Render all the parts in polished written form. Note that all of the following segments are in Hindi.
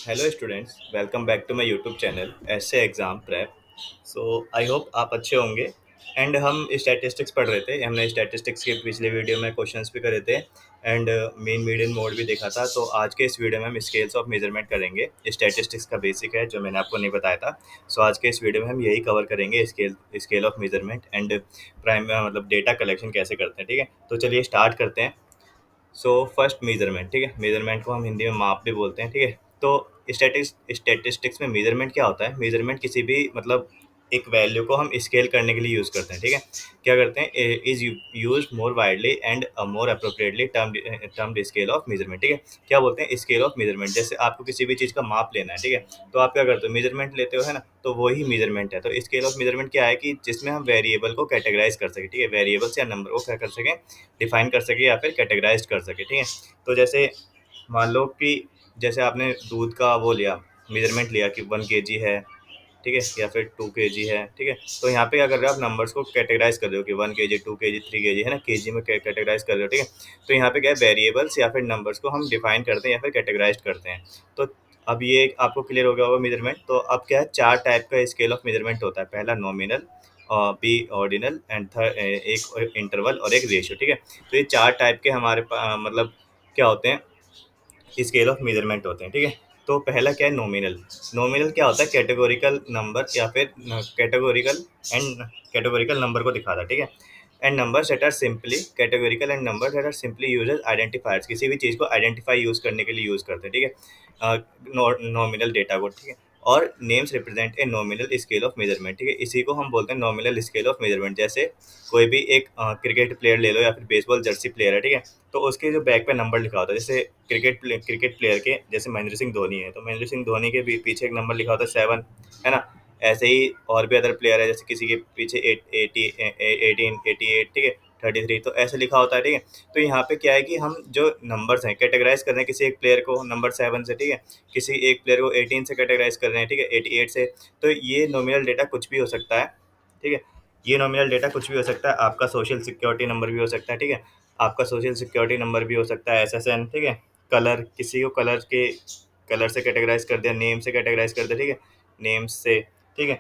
Hello students, welcome back to my YouTube channel ace exam prep. So I hope आप अच्छे होंगे। एंड हम स्टैटिस्टिक्स पढ़ रहे थे। हमने स्टैटिस्टिक्स के पिछले वीडियो में क्वेश्चंस भी करे थे एंड मेन मीडियन मोड भी देखा था। तो आज के इस वीडियो में हम स्केल्स ऑफ मेजरमेंट करेंगे। स्टैटिस्टिक्स का बेसिक है जो मैंने आपको नहीं बताया था। सो आज के इस वीडियो में हम यही कवर करेंगे, scale of measurement and prime मतलब डेटा कलेक्शन कैसे करते हैं। ठीक है, तो चलिए स्टार्ट करते हैं। सो फर्स्ट मेजरमेंट, ठीक है, मेजरमेंट को हम हिंदी में माप भी बोलते हैं। ठीक है, तो स्टैटिस्टिक्स में मेजरमेंट क्या होता है? मेजरमेंट किसी भी मतलब एक वैल्यू को हम स्केल करने के लिए यूज़ करते हैं। ठीक है, क्या करते हैं? Is use more widely and more appropriately termed scale of measurement. ठीक है, क्या बोलते हैं? Scale of measurement. जैसे आपको किसी भी चीज़ का माप लेना है, ठीक है, तो आप क्या करते हो? मेजरमेंट लेते हो, है ना? तो वही मेजरमेंट है। तो स्केल ऑफ मेजरमेंट क्या है कि जिसमें हम वेरिएबल को कैटेगराइज कर सकें। ठीक है, वेरिएबल्स या नंबर को क्या कर सकें? डिफाइन कर सके या फिर कैटेगराइज कर सके। ठीक है, तो जैसे मान लो कि जैसे आपने दूध का वो लिया, मेजरमेंट लिया कि 1 kg है, ठीक है, या फिर 2 kg है। ठीक है, तो यहाँ पे क्या कर रहे हो? आप नंबर्स को कैटेगराइज कर रहे हो कि 1 kg, 2 kg, 3 kg, है ना, केजी में कैटेगराइज कर रहे हो। ठीक है, तो यहाँ पे क्या है? वेरिएबल्स या फिर नंबर्स को हम डिफाइन करते हैं या फिर कैटेगराइज करते हैं। तो अब ये आपको क्लियर हो गया होगा मेजरमेंट। तो अब क्या है? 4 टाइप का स्केल ऑफ मेजरमेंट होता है। पहला nominal, B ordinal and third एक इंटरवल और एक रेशियो। ठीक है, तो ये 4 टाइप के हमारे मतलब क्या होते हैं? स्केल ऑफ मेजरमेंट होते हैं। ठीक है, तो पहला क्या है? नॉमिनल। नॉमिनल क्या होता है? कैटेगोरिकल नंबर या फिर कैटेगोरिकल नंबर को दिखाता है। ठीक है, and numbers that are simply categorical and numbers that are simply use as identifiers. किसी भी चीज़ को आइडेंटिफाई यूज करने के लिए यूज करते हैं। ठीक है, नॉमिनल डेटा को। ठीक है, और names represent a nominal scale of measurement. ठीक है, इसी को हम बोलते हैं नॉमिनल स्केल ऑफ मेजरमेंट। जैसे कोई भी एक क्रिकेट प्लेयर ले लो या फिर बेसबॉल जर्सी प्लेयर है। ठीक है, तो उसके जो बैक पे नंबर लिखा होता है, जैसे क्रिकेट प्लेयर के जैसे महेंद्र सिंह धोनी है, तो महेंद्र सिंह धोनी के भी पीछे एक नंबर लिखा होता है 7, है ना। ऐसे ही और भी अदर प्लेयर है, जैसे किसी के पीछे 18, 88, ठीक है, 33, तो ऐसे लिखा होता है। ठीक है, तो यहाँ पे क्या है कि हम जो नंबर्स हैं कैटेगराइज कर रहे हैं, किसी एक प्लेयर को नंबर 7 से, ठीक है, किसी एक प्लेयर को 18 से कैटेगराइज कर रहे हैं, ठीक है, 88 से। तो ये नॉमिनल डेटा कुछ भी हो सकता है। ठीक है, ये नॉमिनल डेटा कुछ भी हो सकता है। आपका सोशल सिक्योरिटी नंबर भी हो सकता है। ठीक है, आपका सोशल सिक्योरिटी नंबर भी हो सकता है, एसएसएन। ठीक है, कलर, किसी को कलर से कैटेगराइज कर दिया, नेम से कैटेगराइज कर दिया। ठीक है, नेम्स से। ठीक है,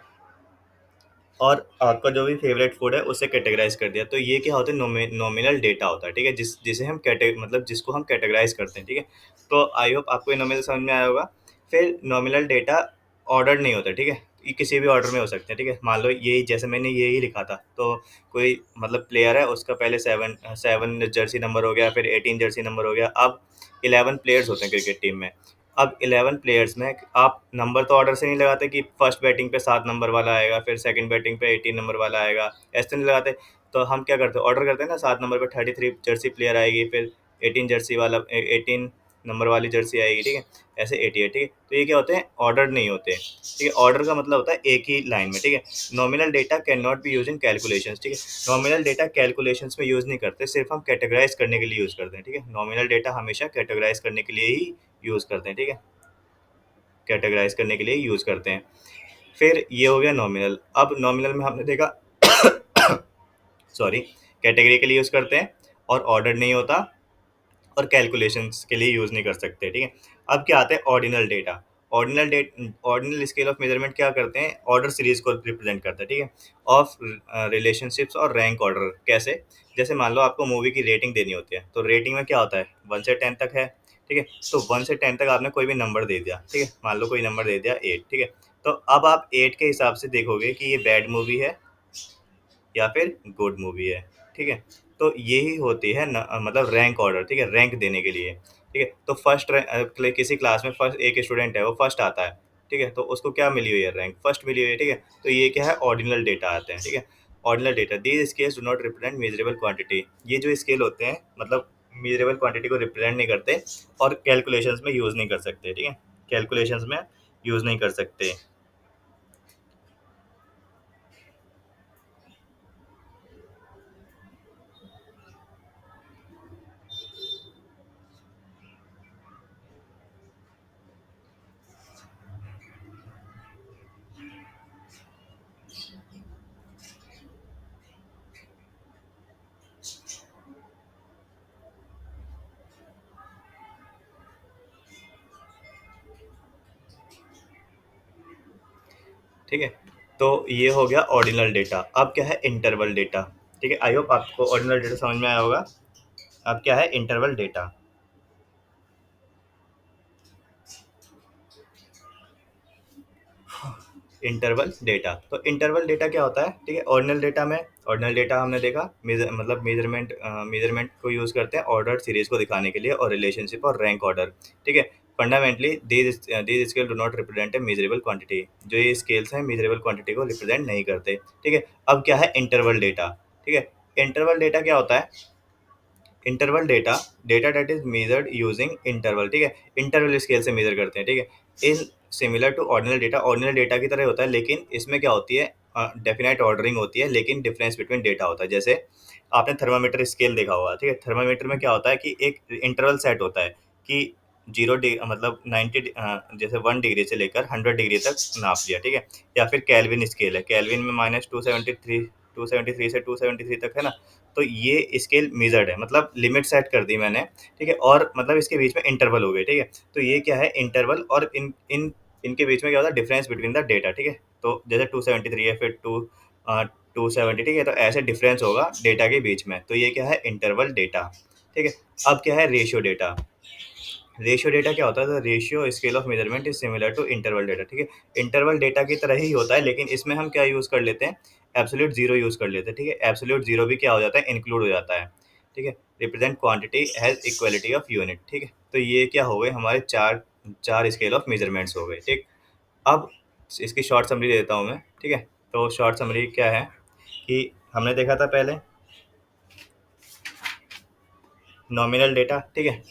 और आपका जो भी फेवरेट फूड है उसे कैटेगराइज कर दिया। तो ये क्या होता है? नॉमिनल डेटा होता है। ठीक है, जिसे हम मतलब जिसको हम कैटेगराइज करते हैं। ठीक है, तो आई होप आपको ये नॉमिनल समझ में आया होगा। फिर नॉमिनल डेटा ऑर्डर नहीं होता। ठीक है, ये किसी भी ऑर्डर में हो सकते हैं। ठीक है, मान लो यही, जैसे मैंने यही लिखा था, तो कोई मतलब प्लेयर है, उसका पहले 7 जर्सी नंबर हो गया, फिर 18 जर्सी नंबर हो गया। अब 11 प्लेयर्स होते हैं क्रिकेट टीम में। अब 11 प्लेयर्स में आप नंबर तो ऑर्डर से नहीं लगाते कि फर्स्ट बैटिंग पे 7 नंबर वाला आएगा, फिर सेकंड बैटिंग पे 18 नंबर वाला आएगा, ऐसे तो नहीं लगाते। तो हम क्या करते हैं? ऑर्डर करते हैं ना, 7 नंबर पे 33 जर्सी प्लेयर आएगी, फिर 18 जर्सी वाला 18 नंबर वाली जर्सी आएगी। ठीक है, ऐसे 88। ठीक है, तो ये क्या होते हैं? ऑर्डर नहीं होते। ठीक है, ऑर्डर का मतलब होता है एक ही लाइन में। ठीक है, nominal data can not be use in calculations. ठीक है, नॉमिनल डेटा कैलकुलेशंस में यूज नहीं करते, सिर्फ हम कैटेगराइज करने के लिए यूज करते हैं। ठीक है, नॉमिनल डेटा हमेशा कैटेगराइज करने के लिए ही यूज करते हैं। ठीक है, कैटेगराइज करने के लिए यूज करते हैं। फिर ये हो गया नॉमिनल। अब नॉमिनल में हमने देखा सॉरी, कैटेगरी के लिए यूज करते हैं और ऑर्डर नहीं होता और कैलकुलेशंस के लिए यूज नहीं कर सकते। ठीक है, अब क्या आता है? Ordinal data. Ordinal scale of measurement क्या करते हैं? ऑर्डर सीरीज को रिप्रेजेंट करता है। ठीक है, ऑफ रिलेशनशिप्स और रैंक ऑर्डर। कैसे? जैसे मान लो आपको मूवी की रेटिंग देनी होती है, तो रेटिंग में क्या होता है? 1 से 10 तक है। ठीक है, तो 1 से 10 तक आपने कोई भी नंबर दे दिया। ठीक है, मान लो कोई नंबर दे दिया 8। ठीक है, तो अब आप 8 के हिसाब से देखोगे कि ये बैड मूवी है या फिर गुड मूवी है। ठीक है, तो यही होती है मतलब रैंक ऑर्डर। ठीक है, रैंक देने के लिए। ठीक है, तो किसी क्लास में फर्स्ट एक स्टूडेंट है, वो फर्स्ट आता है। ठीक है, तो उसको क्या मिली हुई है? रैंक फर्स्ट मिली हुई है। ठीक है, तो ये क्या है? ऑर्डिनल डेटा आते हैं। ठीक है, ordinal data, these scales do not represent measurable quantity. ये जो स्केल होते हैं मतलब मेजरेबल क्वांटिटी को रिप्रेजेंट नहीं करते और कैलकुलेशंस में यूज नहीं कर सकते। ठीक है, कैलकुलेशंस में यूज नहीं कर सकते। ठीक है। तो ये हो गया ऑर्डिनल डेटा। अब क्या है इंटरवल डेटा। ठीक है, आई होप आपको ऑर्डिनल डेटा समझ में आया होगा। अब क्या है इंटरवल डेटा। इंटरवल डेटा, तो इंटरवल डेटा क्या होता है? ठीक है, ऑर्डिनल डेटा में, ऑर्डिनल डेटा हमने देखा मतलब मेजरमेंट को यूज करते हैं ऑर्डर सीरीज को दिखाने के लिए, और रिलेशनशिप और रैंक ऑर्डर। ठीक है, fundamentally these scale do not represent a measurable quantity. जो ये स्केल्स हैं मेजरेबल क्वांटिटी को रिप्रेजेंट नहीं करते। ठीक है, अब क्या है इंटरवल डेटा। ठीक है, इंटरवल डेटा क्या होता है? Interval data, data that is measured using interval. ठीक है, इंटरवल स्केल से मेजर करते हैं। ठीक है, in similar to ordinal data, ordinal data की तरह होता है, लेकिन इसमें क्या होती है, डेफिनेट ऑर्डरिंग होती है, लेकिन डिफरेंस बिटवीन डेटा होता है। जैसे आपने थर्मामीटर स्केल देखा होगा। ठीक है, थर्मामीटर में क्या होता है कि एक इंटरवल सेट होता है कि मतलब 90 जैसे 1 डिग्री से लेकर 100 डिग्री तक नाप लिया। ठीक है, या फिर कैलविन स्केल है, कैलविन में -273 से 273 तक है ना। तो ये स्केल मेजर्ड है, मतलब लिमिट सेट कर दी मैंने। ठीक है, और मतलब इसके बीच में इंटरवल हो गए। ठीक है, तो ये क्या है इंटरवल, और इन इन इनके बीच में क्या होता है डिफरेंस बिटवीन द डेटा। ठीक है, तो जैसे 273 है, फिर 270। ठीक है, तो ऐसे डिफरेंस होगा डेटा के बीच में, तो ये क्या है इंटरवल डेटा। ठीक है, अब क्या है रेशियो डेटा। रेशियो डेटा क्या होता है? तो ratio scale of measurement is similar to interval data. ठीक है, इंटरवल डेटा की तरह ही होता है, लेकिन इसमें हम क्या यूज़ कर लेते हैं? एब्सोल्यूट जीरो यूज़ कर लेते हैं। ठीक है, एब्सोल्यूट जीरो भी क्या हो जाता है? इंक्लूड हो जाता है। ठीक है, represent quantity has equality of unit. ठीक है, तो ये क्या हो गए हमारे चार चार स्केल ऑफ मेजरमेंट्स हो गए। ठीक, अब इसकी शॉर्ट समरी दे देता हूँ मैं। ठीक है, तो शॉर्ट समरी क्या है कि हमने देखा था पहले नॉमिनल डेटा। ठीक है,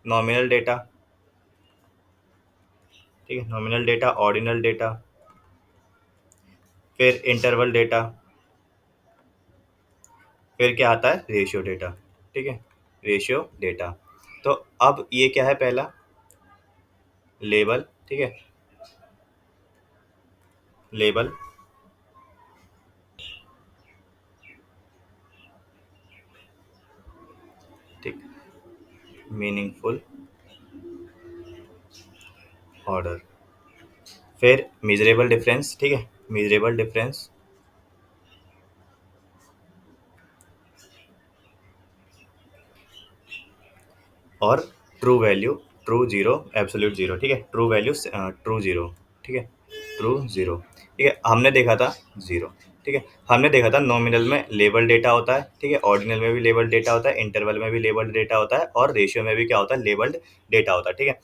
नॉमिनल डेटा। ठीक है, नॉमिनल डेटा, ऑर्डिनल डेटा, फिर इंटरवल डेटा, फिर क्या आता है? Ratio data. ठीक है, रेशियो डेटा। तो अब ये क्या है? पहला लेबल। ठीक है, लेबल, ठीक, मीनिंगफुल ऑर्डर, फिर मेजरेबल डिफरेंस। ठीक है, मेजरेबल डिफरेंस, और true value, true zero, absolute zero. ठीक है, ट्रू वैल्यू, ट्रू जीरो। ठीक है, ट्रू जीरो। ठीक है, हमने देखा था जीरो। ठीक है, हमने देखा था नॉमिनल में लेबल डेटा होता है। ठीक है, ऑर्डिनल में भी लेबल डेटा होता है, इंटरवल में भी लेबल डेटा होता है, और रेशियो में भी क्या होता है? लेबल्ड डेटा होता है। ठीक है,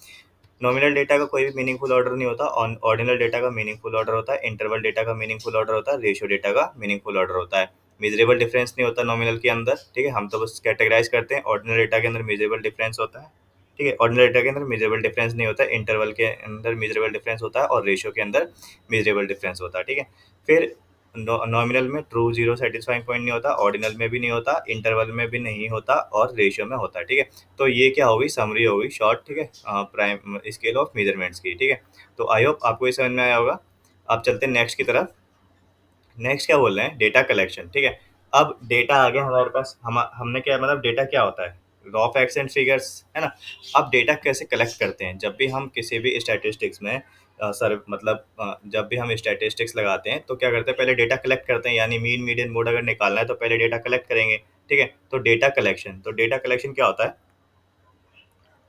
नॉमिनल डेटा का कोई भी मीनिंगफुल ऑर्डर नहीं होता, ऑर्डिनल डेटा का मीनिंगफुल ऑर्डर होता है, इंटरवल डेटा का मीनिंगफुल ऑर्डर होता है, रेशियो डेटा का मीनिंगफुल ऑर्डर होता है। मेजरेबल डिफरेंस नहीं होता नॉमिनल के अंदर। ठीक है, हम तो बस कैटेगराइज करते हैं, ऑर्डिनल डेटा के अंदर मेजरेबल डिफरेंस होता है। ठीक है, ऑर्डिनल डेटा के अंदर मेजरेबल डिफरेंस नहीं होता है, इंटरवल के अंदर मेजरेबल डिफरेंस होता है, और रेशियो के अंदर मेजरेबल डिफरेंस होता है। ठीक है, फिर नॉमिनल में ट्रू जीरो सेटिस्फाइंग पॉइंट नहीं होता, ऑर्डिनल में भी नहीं होता, इंटरवल में भी नहीं होता, और रेशियो में होता है। ठीक है, तो ये क्या हो गई? समरी हो गई शॉर्ट। ठीक है, प्राइम स्केल ऑफ मेजरमेंट्स की। ठीक है, तो आई होप आपको ये समझ में आया होगा। अब चलते हैं नेक्स्ट की तरफ। नेक्स्ट क्या बोल रहे हैं? Data collection. ठीक है, अब डेटा आ गया हमारे पास। हमने क्या मतलब डेटा क्या होता है? रॉ फैक्ट्स एंड फिगर्स, है ना। अब डेटा कैसे कलेक्ट करते हैं? जब भी हम किसी भी स्टैटिस्टिक्स में सर मतलब जब भी हम स्टैटिस्टिक्स लगाते हैं तो क्या करते हैं? पहले डेटा कलेक्ट करते हैं, यानी मीन मीडियन मोड अगर निकालना है तो पहले डेटा कलेक्ट करेंगे। ठीक है, तो डेटा कलेक्शन, तो डेटा कलेक्शन क्या होता है?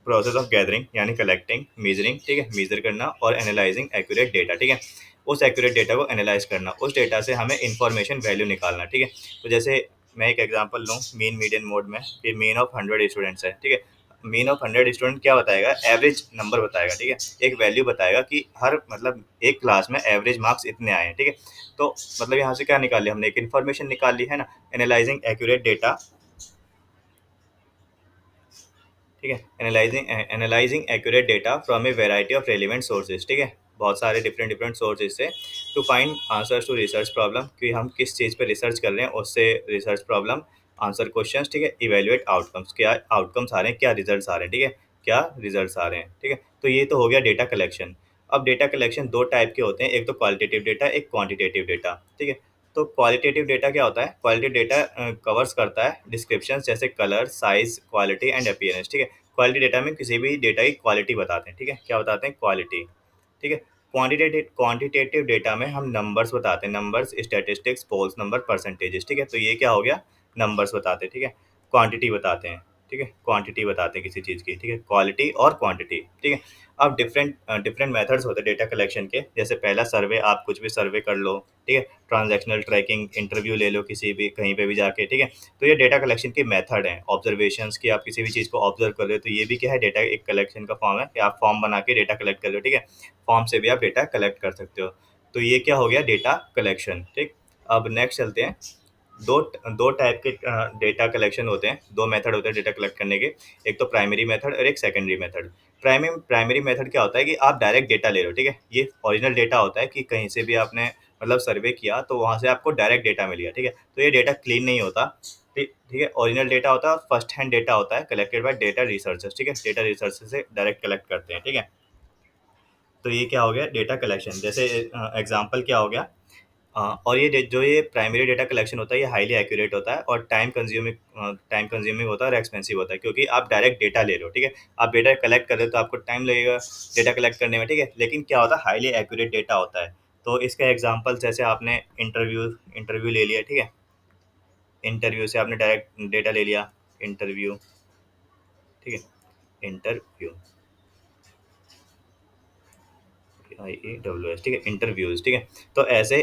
प्रोसेस ऑफ गैदरिंग, यानी कलेक्टिंग, मेजरिंग। ठीक है, मेजर करना, और एनालाइजिंग एक्यूरेट डेटा। ठीक है, उस एक्यूरेट डेटा को एनालाइज करना, उस डेटा से हमें इंफॉर्मेशन वैल्यू निकालना। ठीक है, तो जैसे मैं एक एग्जांपल लूँ मीन मीडियन मोड में, कि मीन ऑफ 100 स्टूडेंट्स है। ठीक है, मीन ऑफ 100 स्टूडेंट क्या बताएगा? एवरेज नंबर बताएगा। ठीक है, एक वैल्यू बताएगा कि हर मतलब एक क्लास में एवरेज मार्क्स इतने आए हैं। ठीक है, तो मतलब यहाँ से क्या निकाल लिया हमने? एक इन्फॉर्मेशन निकाल ली, है ना। Analysing accurate data. ठीक है, analysing accurate data from a variety of relevant sources. ठीक है, बहुत सारे डिफरेंट डिफरेंट सोर्सेज से, to find answers to research problem, कि हम किस चीज़ पे रिसर्च कर रहे हैं, उससे रिसर्च प्रॉब्लम, आंसर क्वेश्चंस। ठीक है, इवेल्युएट आउटकम्स, क्या आउटकम्स आ रहे हैं, क्या रिजल्ट्स आ रहे हैं। ठीक है, क्या रिजल्ट्स आ रहे हैं। ठीक है, तो ये तो हो गया डेटा कलेक्शन। अब डेटा कलेक्शन दो टाइप के होते हैं, एक तो क्वालिटेटिव डेटा, एक क्वांटिटेटिव डेटा। ठीक है, तो क्वालिटेटिव डेटा क्या होता है? क्वालिटेटिव डेटा कवर्स करता है डिस्क्रिप्शन जैसे colour, size, quality and appearance. ठीक है, क्वालिटी डेटा में किसी भी डेटा की क्वालिटी बताते हैं। ठीक है, क्या बताते हैं? क्वालिटी। ठीक है, क्वांटिटेटिव डेटा में हम नंबर्स बताते हैं, numbers, statistics, polls number, percentages, ठीक है। तो ये क्या हो गया, नंबर्स बताते हैं, ठीक है। क्वांटिटी बताते हैं, ठीक है, क्वांटिटी बताते हैं किसी चीज़ की, ठीक है, क्वालिटी और क्वांटिटी, ठीक है। अब डिफरेंट डिफरेंट मेथड्स होते हैं डेटा कलेक्शन के। जैसे पहला सर्वे, आप कुछ भी सर्वे कर लो, ठीक है। ट्रांजैक्शनल ट्रैकिंग, इंटरव्यू ले लो किसी भी कहीं पे भी जाके, ठीक है। तो ये डेटा कलेक्शन के मेथड हैं। ऑब्जर्वेशंस की, आप किसी भी चीज़ को ऑब्जर्व कर रहे हो, तो ये भी क्या है, डेटा एक कलेक्शन का फॉर्म है कि आप फॉर्म बना के डेटा कलेक्ट कर लो, ठीक है। फॉर्म से भी आप डेटा कलेक्ट कर सकते हो। तो ये क्या हो गया, डेटा कलेक्शन, ठीक। अब नेक्स्ट चलते हैं। दो दो टाइप के डेटा कलेक्शन होते हैं, दो मेथड होते हैं डेटा कलेक्ट करने के। एक तो प्राइमरी मेथड और एक सेकेंडरी मेथड। प्राइमरी मेथड क्या होता है कि आप डायरेक्ट डेटा ले रहे हो, ठीक है। ये ओरिजिनल डेटा होता है कि कहीं से भी आपने मतलब सर्वे किया तो वहाँ से आपको डायरेक्ट डेटा मिल गया, ठीक है। तो ये डेटा क्लीन नहीं होता, ठीक ठीक है। ओरिजिनल डेटा होता है और फर्स्ट हैंड डेटा होता है, कलेक्टेड बाय डेटा रिसर्चर्स, ठीक है। डेटा रिसर्चर से डायरेक्ट कलेक्ट करते हैं, ठीक है। तो ये क्या हो गया, डेटा कलेक्शन। जैसे एग्जांपल क्या हो गया, और जो ये प्राइमरी डेटा कलेक्शन होता है, ये हाईली एक्यूरेट होता है और टाइम कंज्यूमिंग होता है और एक्सपेंसिव होता है, क्योंकि आप डायरेक्ट डेटा ले रहे हो, ठीक है। आप डेटा कलेक्ट कर रहे हो तो आपको टाइम लगेगा डेटा कलेक्ट करने में, ठीक है। लेकिन क्या होता है, हाईली एक्यूरेट डेटा होता है। तो इसका एग्जांपल, जैसे आपने इंटरव्यू इंटरव्यू ले लिया, ठीक है। इंटरव्यू से आपने डायरेक्ट डेटा ले लिया, इंटरव्यू, ठीक है। इंटरव्यू, IEWS, ठीक है, इंटरव्यूज, ठीक है। तो ऐसे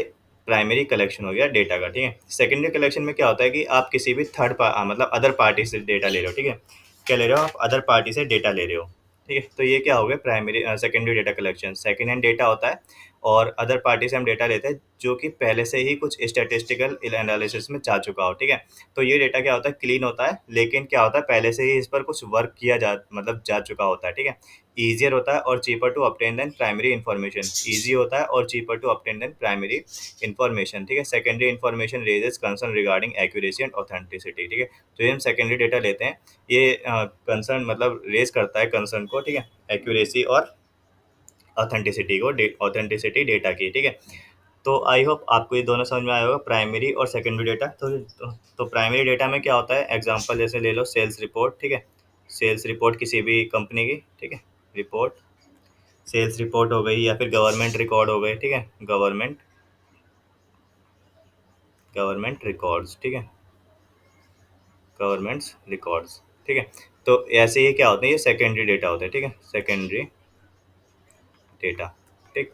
प्राइमरी कलेक्शन हो गया डेटा का, ठीक है। सेकेंडरी कलेक्शन में क्या होता है कि आप किसी भी मतलब अदर पार्टी से डेटा ले रहे हो, ठीक है। क्या ले रहे हो आप, अदर पार्टी से डेटा ले रहे हो, ठीक है। तो ये क्या हो गया, primary secondary data collection. Second hand data होता है और अदर पार्टी से हम डेटा लेते हैं जो कि पहले से ही कुछ स्टैटिस्टिकल एनालिसिस में जा चुका हो, ठीक है। तो ये डेटा क्या होता है, क्लीन होता है, लेकिन क्या होता है, पहले से ही इस पर कुछ वर्क किया जा चुका होता है, ठीक है। ईजियर होता है और cheaper to obtain than primary information. Easy होता है और cheaper to obtain than primary information, ठीक है। Secondary information raises concern regarding accuracy and authenticity, ठीक है। तो ये हम सेकेंडरी डेटा लेते हैं, ये कंसर्न मतलब रेज करता है कंसर्न को, ठीक है, एक्यूरेसी और ऑथेंटिसिटी डेटा की, ठीक है। तो आई होप आपको ये दोनों समझ में आया होगा, प्राइमरी और सेकेंडरी डेटा। तो प्राइमरी डेटा में क्या होता है, एग्जांपल जैसे ले लो सेल्स रिपोर्ट, ठीक है। सेल्स रिपोर्ट किसी भी कंपनी की, ठीक है, रिपोर्ट, सेल्स रिपोर्ट हो गई, या फिर गवर्नमेंट रिकॉर्ड हो गए, ठीक है। गवर्नमेंट रिकॉर्ड्स, ठीक है, गवर्नमेंट्स रिकॉर्ड्स, ठीक है। तो ऐसे ही क्या होते हैं, ये सेकेंडरी डेटा होते हैं, ठीक है, सेकेंडरी डेटा, ठीक।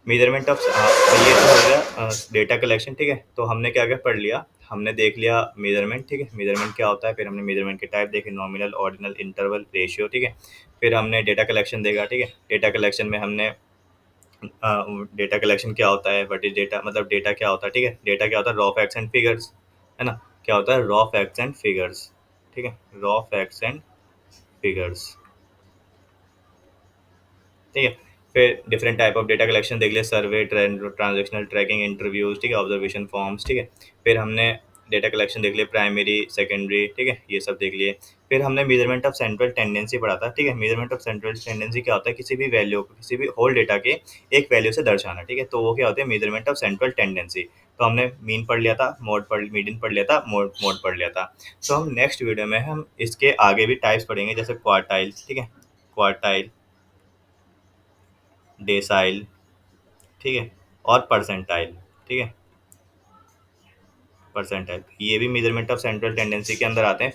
मेजरमेंट ऑफ, ये तो हो गया डेटा कलेक्शन, ठीक है। तो हमने क्या क्या पढ़ लिया, हमने देख लिया मेजरमेंट, ठीक है, मेजरमेंट क्या होता है, फिर हमने मेजरमेंट के टाइप देखे, नॉमिनल, ऑर्डिनल, इंटरवल, रेशियो, ठीक है। फिर हमने डेटा कलेक्शन देखा, ठीक है। डेटा कलेक्शन में हमने डेटा कलेक्शन क्या होता है, व्हाट इज डेटा, मतलब डेटा क्या होता है, ठीक है। डेटा क्या होता है, रॉ फैक्ट्स एंड फिगर्स, है ना। क्या होता है, रॉ फैक्ट्स एंड फिगर्स, ठीक है, रॉ फैक्ट्स एंड फिगर्स, ठीक है। फिर different type of data collection देख लिया, सर्वे, ट्रांजेक्शनल ट्रैकिंग, इंटरव्यूज, ठीक है, ऑब्जर्वेशन फॉर्म्स, ठीक है। फिर हमने डेटा कलेक्शन देख लिया, प्राइमरी, सेकेंडरी, ठीक है, ये सब देख लिए। फिर हमने मेजरमेंट ऑफ सेंट्रल टेंडेंसी पढ़ा था, ठीक है। मेजरमेंट ऑफ सेंट्रल टेंडेंसी क्या होता है, किसी भी वैल्यू को, किसी भी होल डेटा के एक वैल्यू से दर्शाना, ठीक है। तो वो क्या होता है, मेजरमेंट ऑफ सेंट्रल टेंडेंसी। तो हमने मीन पढ़ लिया था, मीडियन पढ़ लिया था, मोड पढ़ लिया था। तो हम नेक्स्ट वीडियो में हम इसके आगे भी टाइप्स पढ़ेंगे, जैसे क्वार्टाइल, ठीक है, क्वार्टाइल, डेसाइल, ठीक है, और परसेंटाइल, ठीक है, परसेंटाइल, ये भी मेजरमेंट ऑफ सेंट्रल टेंडेंसी के अंदर आते हैं।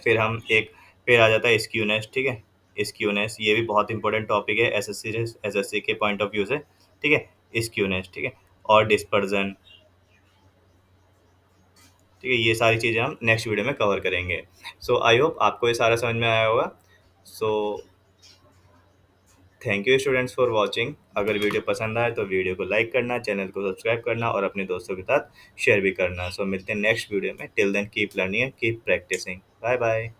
फिर आ जाता है स्क्यूनेस, ठीक है। स्क्यूनेस ये भी बहुत इंपॉर्टेंट टॉपिक है एसएससी के पॉइंट ऑफ व्यू से, ठीक है, स्क्यूनेस, ठीक है, और डिस्पर्जन, ठीक है। ये सारी चीज़ें हम नेक्स्ट वीडियो में कवर करेंगे। सो आई होप आपको ये सारा समझ में आया होगा। So thank you students for watching. अगर वीडियो पसंद आए तो वीडियो को लाइक करना, चैनल को सब्सक्राइब करना और अपने दोस्तों के साथ शेयर भी करना। सो मिलते हैं नेक्स्ट वीडियो में। Till then keep learning and keep practising. Bye bye.